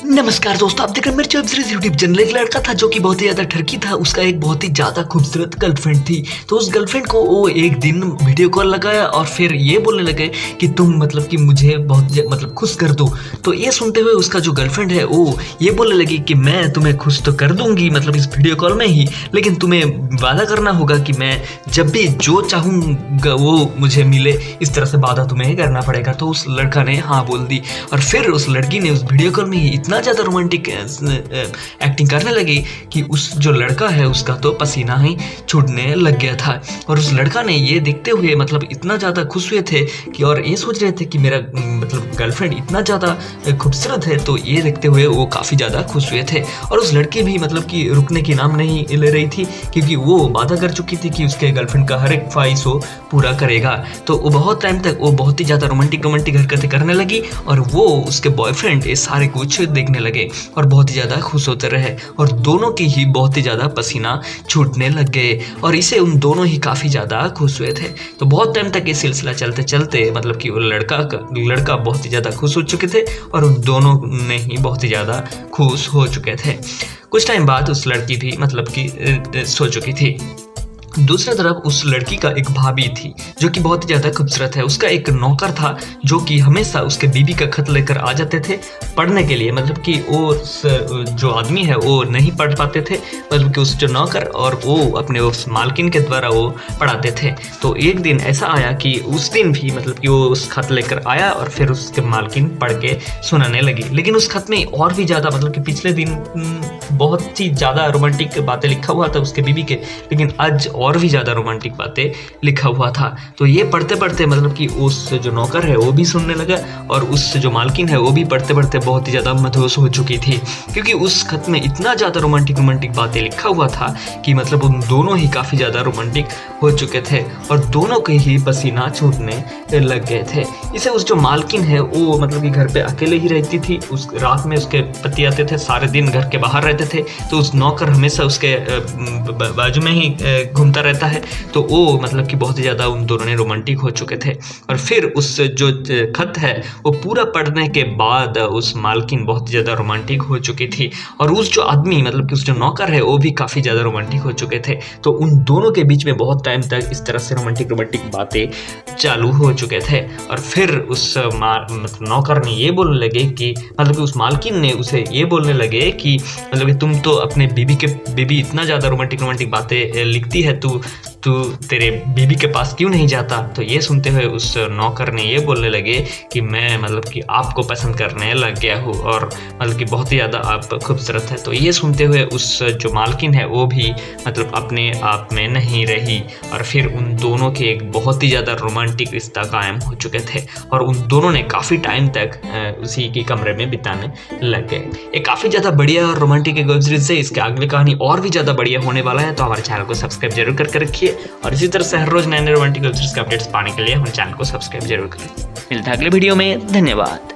नमस्कार दोस्तों, आप देख रहे हैं मेरे वेब सीरीज यूट्यूब चैनल। एक लड़का था जो कि बहुत ही ज्यादा ठरकी था। उसका एक बहुत ही ज्यादा खूबसूरत गर्लफ्रेंड थी। तो उस गर्लफ्रेंड को वो एक दिन वीडियो कॉल लगाया और फिर ये बोलने लगे कि तुम मतलब कि मुझे बहुत खुश कर दो। तो ये सुनते हुए उसका जो गर्लफ्रेंड है वो ये बोलने लगी कि मैं तुम्हें खुश तो कर दूंगी मतलब इस वीडियो कॉल में ही, लेकिन तुम्हें वादा करना होगा कि मैं जब भी जो चाहूँगा वो मुझे मिले। इस तरह से वादा तुम्हें करना पड़ेगा। तो उस लड़का ने हाँ बोल दी और फिर उस लड़की ने उस वीडियो कॉल में ही इतना ज़्यादा रोमांटिक एक्टिंग करने लगी कि उस जो लड़का है उसका तो पसीना ही छूटने लग गया था। और उस लड़का ने ये देखते हुए मतलब इतना ज़्यादा खुश हुए थे कि और ये सोच रहे थे कि मेरा मतलब गर्लफ्रेंड इतना ज़्यादा खूबसूरत है। तो ये देखते हुए वो काफ़ी ज़्यादा खुश हुए थे। और उस लड़की भी मतलब कि रुकने की नाम नहीं ले रही थी, क्योंकि वो वादा कर चुकी थी कि उसके गर्लफ्रेंड का हर एक ख्वाहिश वो पूरा करेगा। तो वो बहुत टाइम तक वो बहुत ही ज़्यादा रोमांटिक हरकतें करने लगी और वो उसके बॉयफ्रेंड ये सारे कुछ देखने लगे और बहुत ही ज़्यादा खुश होते रहे और दोनों की ही बहुत ही ज़्यादा पसीना छूटने लग गए और इसे उन दोनों ही काफ़ी ज़्यादा खुश हुए थे। तो बहुत टाइम तक ये सिलसिला चलते चलते मतलब कि वो लड़का बहुत ही ज़्यादा खुश हो चुके थे और उन दोनों ने ही बहुत ही ज़्यादा खुश हो चुके थे। कुछ टाइम बाद उस लड़की भी मतलब कि सो चुकी थी। दूसरी तरफ उस लड़की का एक भाभी थी जो कि बहुत ही ज़्यादा खूबसूरत है। उसका एक नौकर था जो कि हमेशा उसके बीवी का खत लेकर आ जाते थे पढ़ने के लिए। मतलब कि वो जो आदमी है वो नहीं पढ़ पाते थे, मतलब कि उस जो नौकर और वो अपने उस मालकिन के द्वारा वो पढ़ाते थे। तो एक दिन ऐसा आया कि उस दिन भी मतलब कि वो उस खत लेकर आया और फिर उसके मालकिन पढ़ के सुनाने लगी। लेकिन उस खत में और भी ज़्यादा मतलब कि पिछले दिन बहुत ही ज़्यादा रोमांटिक बातें लिखा हुआ था उसके बीवी के, लेकिन आज और भी ज़्यादा रोमांटिक बातें लिखा हुआ था। तो ये पढ़ते पढ़ते मतलब कि उस जो नौकर है वो भी सुनने लगा और उस जो मालकिन है वो भी पढ़ते पढ़ते बहुत ही ज़्यादा मदहोश हो चुकी थी, क्योंकि उस खत में इतना ज़्यादा रोमांटिक बातें लिखा हुआ था कि मतलब उन दोनों ही काफ़ी ज़्यादा रोमांटिक हो चुके थे और दोनों के ही पसीना छूटने लग गए थे। इसे उस जो मालकिन है वो मतलब कि घर पे अकेले ही रहती थी। उस रात में उसके पति आते थे, सारे दिन घर के बाहर रहते थे। तो उस नौकर हमेशा उसके बाजू में ही घूमता रहता है। तो वो मतलब कि बहुत ही ज़्यादा उन दोनों ने रोमांटिक हो चुके थे। और फिर उस जो खत है वो पूरा पढ़ने के बाद उस मालकिन बहुत ज़्यादा रोमांटिक हो चुकी थी और उस जो आदमी मतलब कि उस जो नौकर है वो भी काफ़ी ज़्यादा रोमांटिक हो चुके थे। तो उन दोनों के बीच में बहुत टाइम तक इस तरह से रोमांटिक बातें चालू हो चुके थे। और फिर उस मतलब नौकर ने ये बोलने लगे कि मतलब कि उस मालकिन ने उसे ये बोलने लगे कि मतलब कि तुम तो अपने बीबी इतना ज़्यादा रोमांटिक बातें लिखती है, तू तेरे बीबी के पास क्यों नहीं जाता। तो ये सुनते हुए उस नौकर ने ये बोलने लगे कि मैं मतलब कि आपको पसंद करने लग गया हूँ और मतलब कि बहुत ही ज़्यादा आप खूबसूरत है। तो ये सुनते हुए उस जो मालकिन है वो भी मतलब अपने आप में नहीं रही और फिर उन दोनों के एक बहुत ही ज़्यादा रोमांटिक रिश्ता कायम हो चुके थे और उन दोनों ने काफ़ी टाइम तक उसी के कमरे में बिताने लग गए। ये काफ़ी ज़्यादा बढ़िया और रोमांटिक वेब सीरीज है। इसके अगली कहानी और भी ज़्यादा बढ़िया होने वाला है। तो हमारे चैनल को सब्सक्राइब जरूर करके रखिए और इसी तरह से हर रोज नए रोमांटिक वेब सीरीज के अपडेट्स पाने के लिए हमारे चैनल को सब्सक्राइब जरूर करें। मिलता है अगले वीडियो में। धन्यवाद।